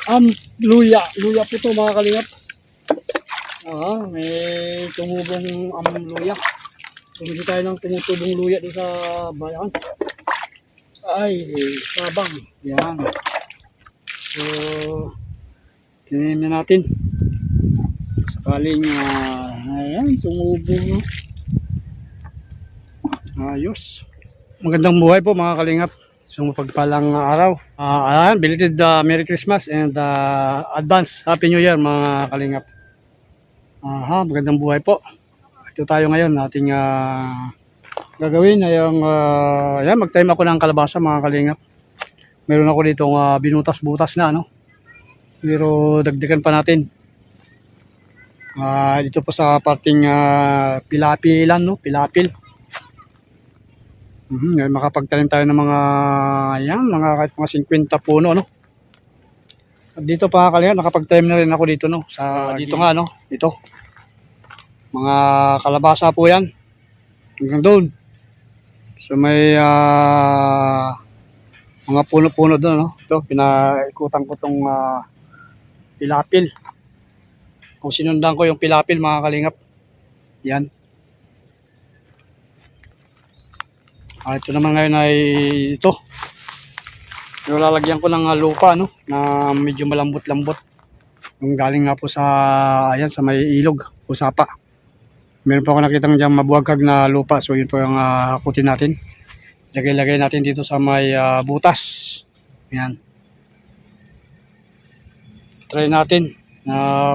Am luya. Luya po ito mga kalingap. May tumubong luya. Bumili tayo ng tumutubong luya doon sa bayan. Ay, sabang. Yan. So, tinanim na natin. Sakaling, ayan, tumubong. Ayos. Magandang buhay po mga kalingap. So mapagpalang araw. Ayan, belated Merry Christmas and advance Happy New Year mga kalingap. Magandang buhay po. Ito tayo ngayon ating gagawin ay ayan, mag-time ako ng kalabasa mga kalingap. Meron ako ditong binutas-butas na pero dagdagan pa natin. Dito po sa parting pilapilan pilapil. Makapagtanim tayo ng mga kahit mga 50 puno At dito pa kalingap nakapagtanim na rin ako dito sa dito nga ito. Mga kalabasa po 'yan. Hanggang doon. So may mga puno-puno doon Ito pinaikutan ko tong pilapil. Kung sinundan ko yung pilapil mga kalingap. Yan. Ito naman ngayon ay ito. Pero lalagyan ko ng lupa na medyo malambot-lambot. Yung galing nga po sa sa may ilog, Usapa. Meron pa ako nakitang diyan mabuwagkag na lupa. So yun po yung hakutin natin. Lagay-lagay natin dito sa may butas. Yan. Try natin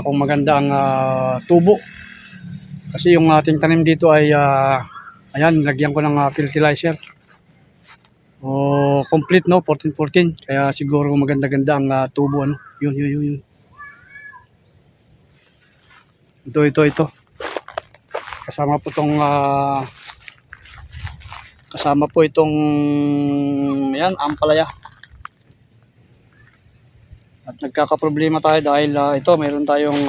kung maganda ang tubo. Kasi yung ating tanim dito ay ayan, lagyan ko ng fertilizer. Complete 14-14. Kaya siguro maganda-ganda ang tubo Yun. Ito. Kasama po itong ayan, ampalaya. At nagkakaproblema tayo dahil ito mayroon tayong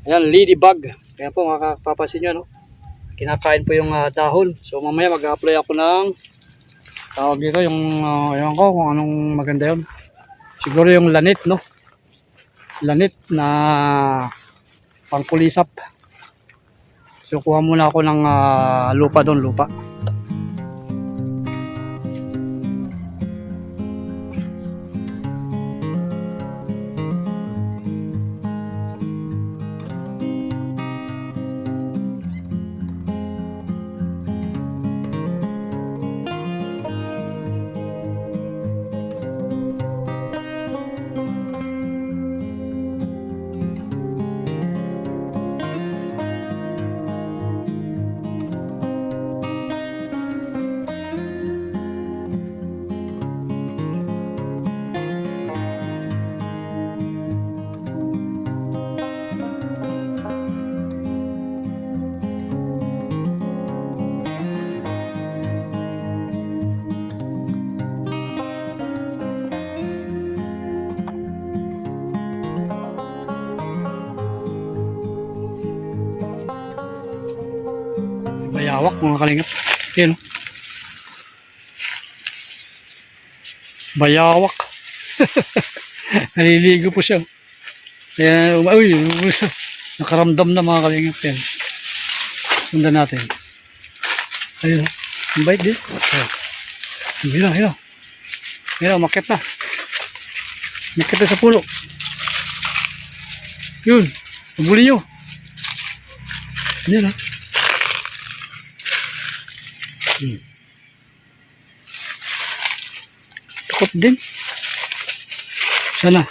ayan, ladybug. Kaya po makapapansin nyo kinakain po yung dahon. So mamaya mag-apply ako ng tawag dito yung ewan ko kung anong maganda yun. Siguro yung lanit lanit na pangkulisap. So kuha muna ako ng lupa doon. Bayawak mga kalingap. Yan bayawak. Naliligo po siya. Kaya nakaramdam na mga kalingap yan. Sundan natin. Ayun ang bait din. Hila, umakyat na. Umakyat na sa puno. Yun, pabuli nyo. Yan takot din. Sana.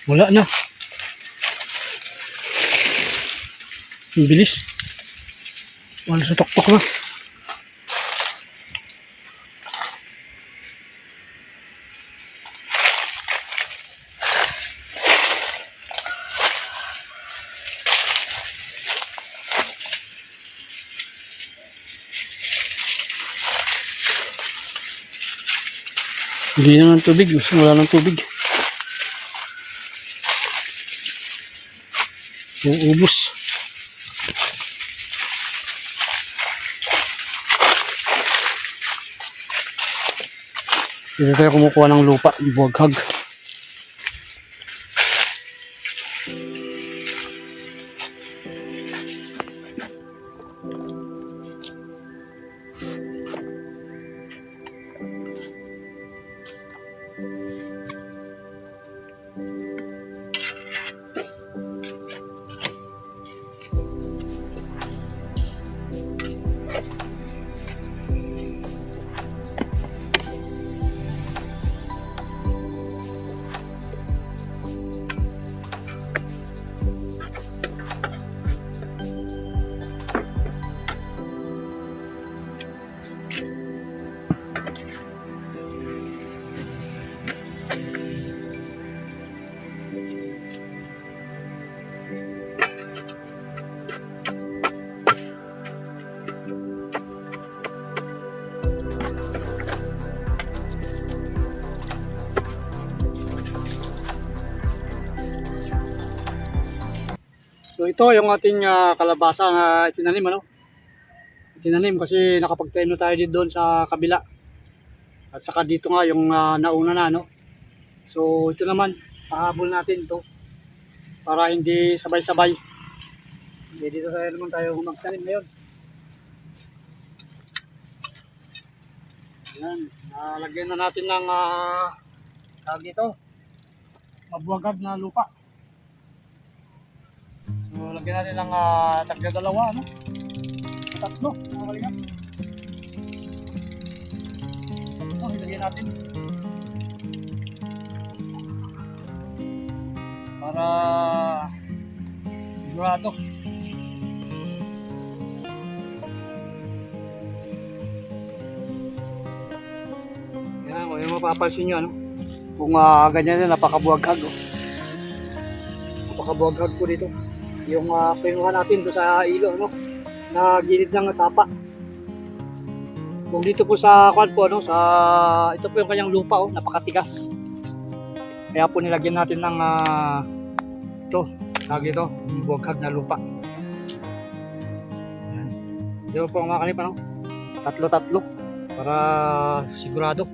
Wala na. Ang bilis. Wala sa tuktok na. Hindi na ng tubig. Wala ng tubig. Uubos. Dito tayo kumukuha ng lupa, buwaghag. So ito yung ating kalabasa na itinanim, ano? Itinanim kasi nakapagtanim na tayo dito doon sa kabila. At saka dito nga yung nauna na, no? So ito naman, pahabol natin ito para hindi sabay-sabay. Hindi dito tayo naman tayo magtanim ngayon. Ayan, nalagyan na natin ng tawag dito, mabuwagag na lupa. So, lagyan natin ng tagdadalawa, ano? Tatlo, mga kalingap. Tatlo, ilagyan natin. Para sigurado. Yan, kung yung mapapansin nyo, ano? Kung ganyan na, napakabuwagag, oh. Napakabuwagag po dito. Yung pinuha natin doon sa ilo, no? Sa gilid ng sapa. Kung dito po sa kwan po, no? Ito po yung kanyang lupa, oh, napakatigas. Kaya po nilagyan natin ng ito, lagi ito, buwaghag na lupa. Ayan. Dito po ang mga kanip, no? Tatlo-tatlo para sigurado.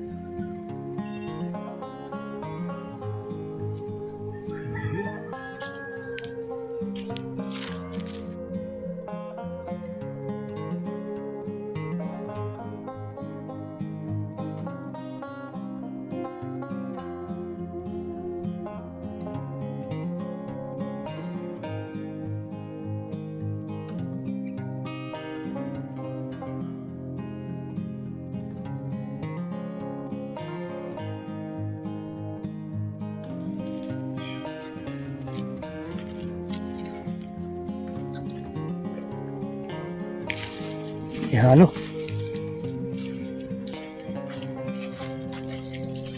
Ihalo.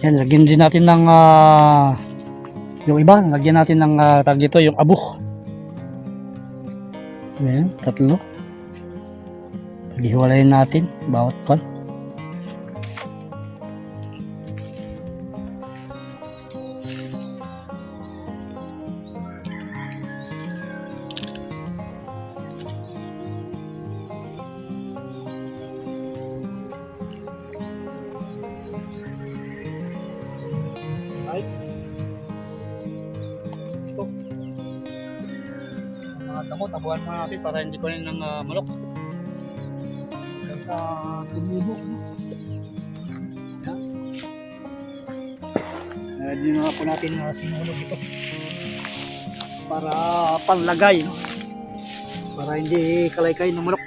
Yan, lagyan din natin ng yung iba, lagyan natin ng tawag dito, yung abo. Ayan, tatlo. Paghiwalayin natin bawat pan. Ito. Ang mga damo, tabuhan muna natin para hindi pa rin ng manok. Hanggang sa tumubo. Yan. Hindi na po natin sinulog ito. Para panlagay, no? Para hindi kalaykay ng manok.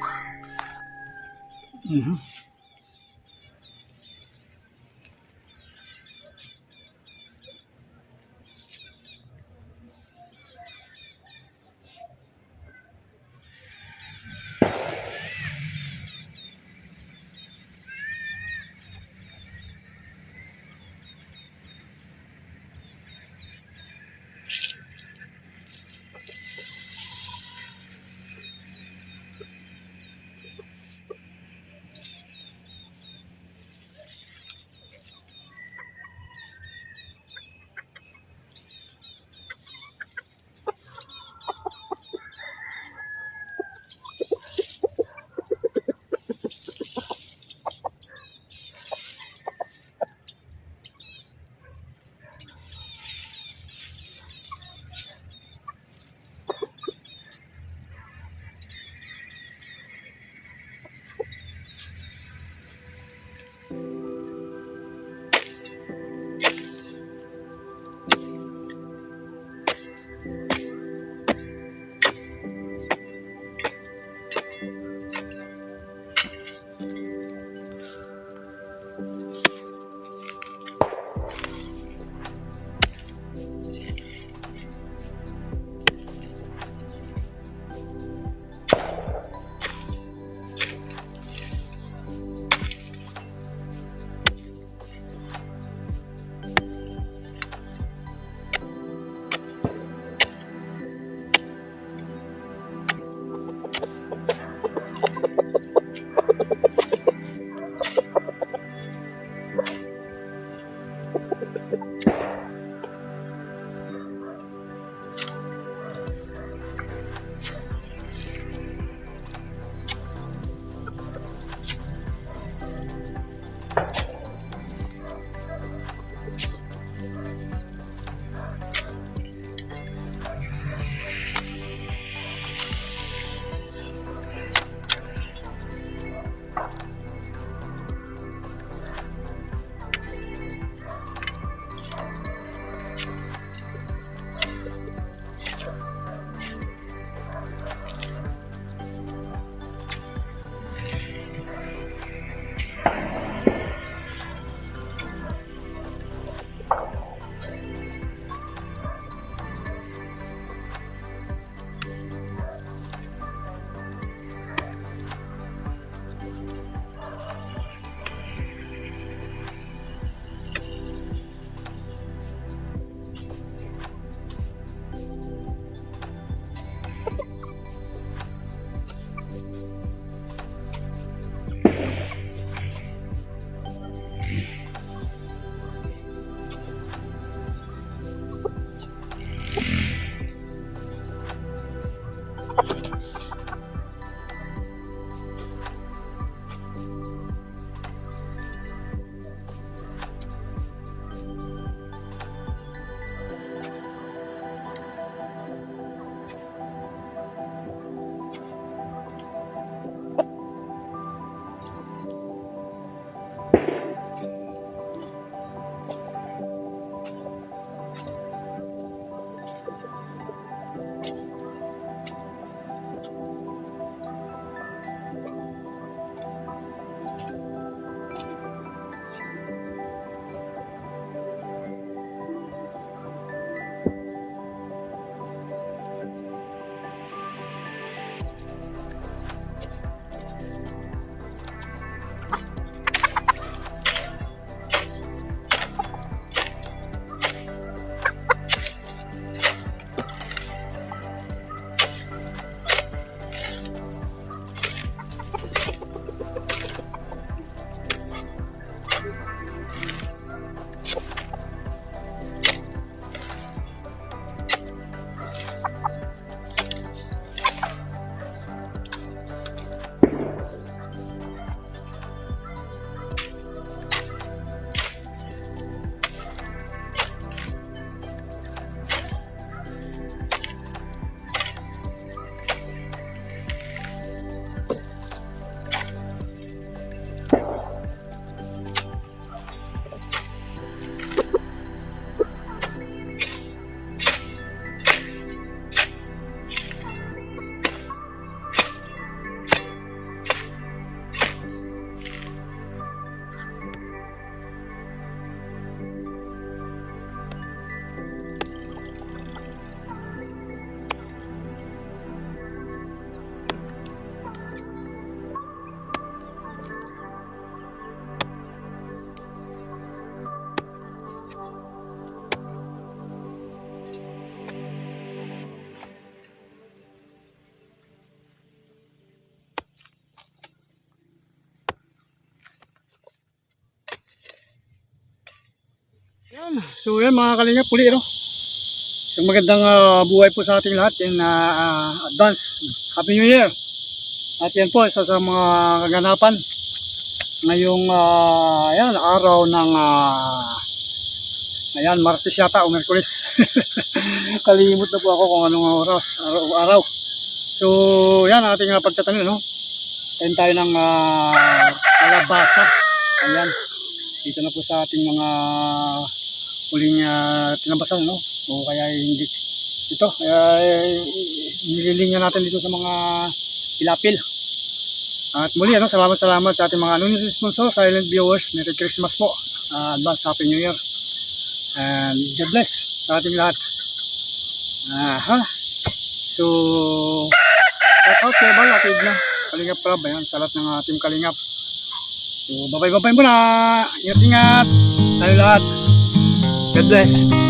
So yan mga kalingap, puli no. Isang magandang buhay po sa ating lahat in advance. Happy New Year! At yan po, isa sa mga kaganapan ngayong ayan, araw ng ayan, Martes yata o Merkulis. Kalimut na po ako kung anong oras, araw. So yan, ating pagtatanim, no? Tayo tayo ng kalabasa. Ayan, dito na po sa ating mga huling tinabasan, no? O kaya hindi ito, nililinya natin dito sa mga pilapil. At muli, ano, salamat sa ating mga anonymous sponsor, silent viewers. Merry Christmas po, advance Happy New Year, and God bless sa ating lahat. So shout out kay Bal, atid na Kalingap Prab, ayan, sa lahat ng ating Kalingap. So bye muna, ingat tayo lahat, God bless.